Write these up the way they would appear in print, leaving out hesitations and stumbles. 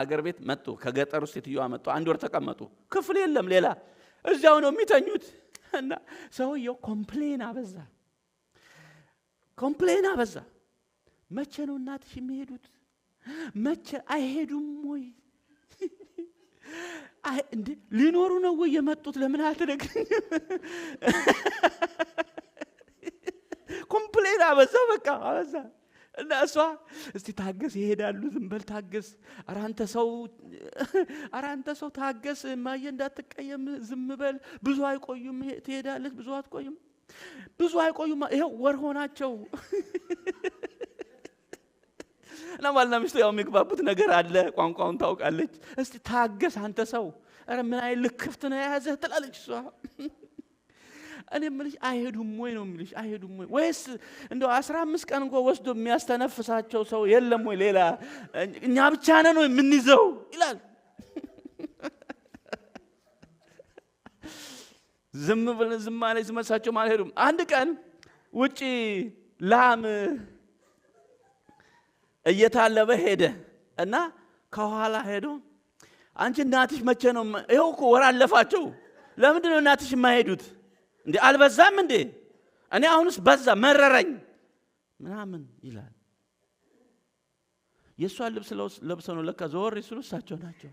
አገር ቤት መጡ ከገጠሩ ሴትዮዋ መጡ አንድ ወር ተቀመጡ ክፍል የለም ሌላ እዚያው ነው የሚተኙት እና ሰውየው ኮምፕሌን አበዛ መቼ ነው እናትሽ የሚሄዱት መቼ አይሄዱም ወይ እንዴ ሊኖሩ ነው ወይ የመጡት ለምን አትነግሪኝ ኮምፕሌን አበዛ በቃ አበዛ እና እሷ እስቲ ታገስ ይሄዳሉ ዝም በል ታገስ አራንተ ሰው ታገስ ማየ እንዳትቀየም ዝም በል ብዙ አይቆዩም ትሄዳለች ብዙ አይቆዩም ይሄው ወር ሆናቸው እና ማልና ሚስቱ ያው የሚግባቡት ነገር አለ ቋንቋውን ታውቃለች እስቲ ታገስ አንተ ሰው አረ ምን አይል ልክፍት ነው ያዘህ ትላለች እሷ እኔ ምልሽ አይሄዱም ወይ ነው ምልሽ አይሄዱም ወይ ወይስ እንደው 15 ቀን እንኳን ወስዶ የሚያስተነፍሳቸው ሰው የለም ወይ ሌላ እኛ ብቻ ነን ወይ የምንይዘው ይላል ዝም ማለት ዝመሳቸው ማለት ሄዱም አንድ ቀን ውጪ ላም እየታለበ ሄደ እና ከኋላ ሄዶ አንቺ እናትሽ መቼ ነው ይሄው እኮ ወር አለፋቸው ለምንድን ነው እናትሽ የማይሄዱት እንዴ አልበዛም እንዴ እኔ አሁንስ በዛ መረረኝ ምናምን ይላል የሷን ልብስ ለብሰው ነው ለካ ዘወር ሲሉ እሳቸው ናቸው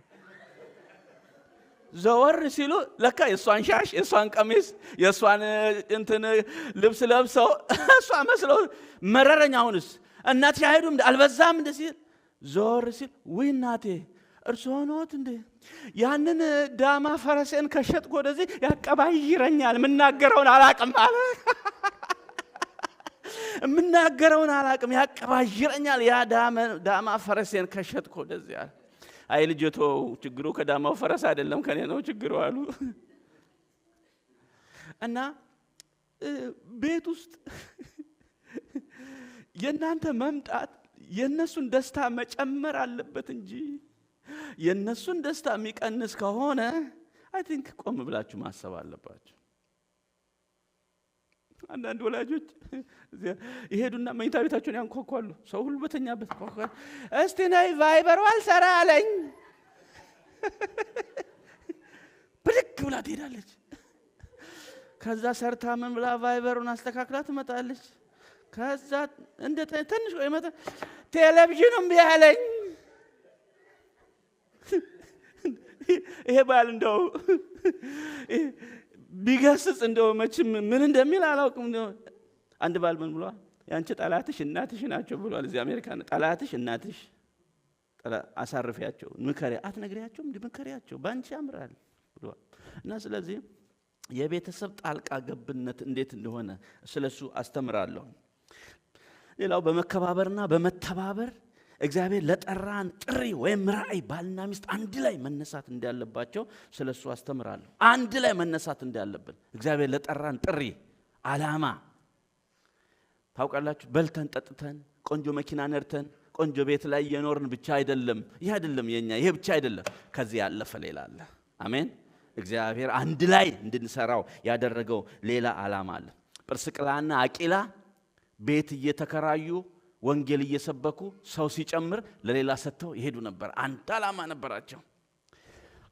ዘወር ሲሉ ለካ የሷን ሻሽ የሷን ቀሚስ የሷን እንትን ልብስ ለብሰው እሷ መስለው መረረኝ አሁንስ እናትሽ አይሄዱም እንዴ አልበዛም እንዴ ሲል ዘወር ሲል ወይ እናቴ እርሶ ሆኖት እንዴ ያንን ዳማ ፈረሴን ከሸጥኩ ወደዚህ ያቀባይረኛል ምናገረውን አላቅም አለ ምናገረውን አላቅም ያቀባይረኛል ያ ዳማ ፈረሴን ከሸጥኩ ወደዚህ አለ አይ ልጅቶ ችግሩ ከዳማው ፈረስ አይደለም ከኔ ነው ችግሩ አሉ እና ቤት ውስጥ የናንተ መምጣት የነሱን ደስታ መጨመር አለበት እንጂ የነሱን ደስታ የሚቀንስ ከሆነ አይ ቲንክ ቆም ብላችሁ ማሰብ አለባችሁ አንዳንድ ወላጆች ይሄዱና መኝታ ቤታቸውን ያንኳኳሉ ሰው ሁሉ በተኛበት ኳኳ እስቲ ነይ ቫይበሩ አልሰራ አለኝ ብድግ ብላ ትሄዳለች ከዛ ሰርታ ምን ብላ ቫይበሩን አስተካክላ ትመጣለች ከዛ እንደ ትንሽ ቆይ መጣ ቴሌቪዥኑም ቢያለኝ ይሄ ባል እንደው ቢገስጽ እንደው መቼም ምን እንደሚል አላውቅም እንደው አንድ ባል ምን ብሏል ያንቺ ጠላትሽ እናትሽ ናቸው ብሏል እዚህ አሜሪካ ጠላትሽ እናትሽ አሳርፊያቸው ምከሪያ አትነግሪያቸውም ምከሪያቸው ባንቺ ያምራል ብሏል እና ስለዚህ የቤተሰብ ጣልቃ ገብነት እንዴት እንደሆነ ስለሱ አስተምራለሁ ሌላው በመከባበርና በመተባበር እግዚአብሔር ለጠራን ጥሪ ወይም ራእይ ባልና ሚስት አንድ ላይ መነሳት እንዳለባቸው ስለሱ አስተምራለሁ አንድ ላይ መነሳት እንዳለብን እግዚአብሔር ለጠራን ጥሪ አላማ ታውቃላችሁ በልተን ጠጥተን ቆንጆ መኪና ነርተን ቆንጆ ቤት ላይ የኖርን ብቻ አይደለም ይሄ አይደለም የኛ ይሄ ብቻ አይደለም ከዚህ ያለፈ ሌላ አለ አሜን እግዚአብሔር አንድ ላይ እንድንሰራው ያደረገው ሌላ አላማ አለ ጵርስቅላና አቂላ ቤት እየተከራዩ ወንጌል እየሰበኩ ሰው ሲጨምር ለሌላ ሰጥተው ይሄዱ ነበር አንድ አላማ ነበራቸው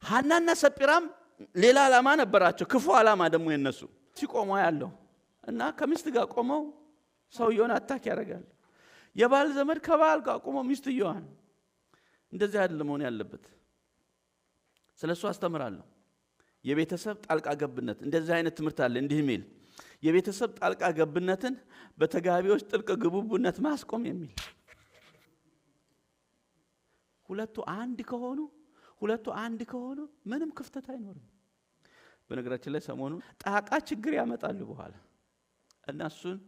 ሐናና ሰጲራም ሌላ አላማ ነበራቸው ክፉ አላማ ደግሞ የነሱ ሲቆሙ ያለው እና ከሚስት ጋር ቆመው ሰውየውን አታክ ያደርጋል የባል ዘመድ ከባል ጋር ቆመው ሚስትየዋን እንደዚህ አይደለም ሆነ ያለበት ስለሱ አስተምራለሁ የቤተሰብ ጣልቃ ገብነት እንደዚህ አይነት ትምህርት አለ እንዲህ ሚል የቤተሰብ ጣልቃ ገብነትን በተጋቢዎች ጥልቅ ግቡቡነት ማስቆም የሚል ሁለቱ አንድ ከሆኑ ምንም ክፍተት አይኖርም በነገራችን ላይ ሰሞኑን ጣቃ ችግር ያመጣሉ በኋላ እና እሱን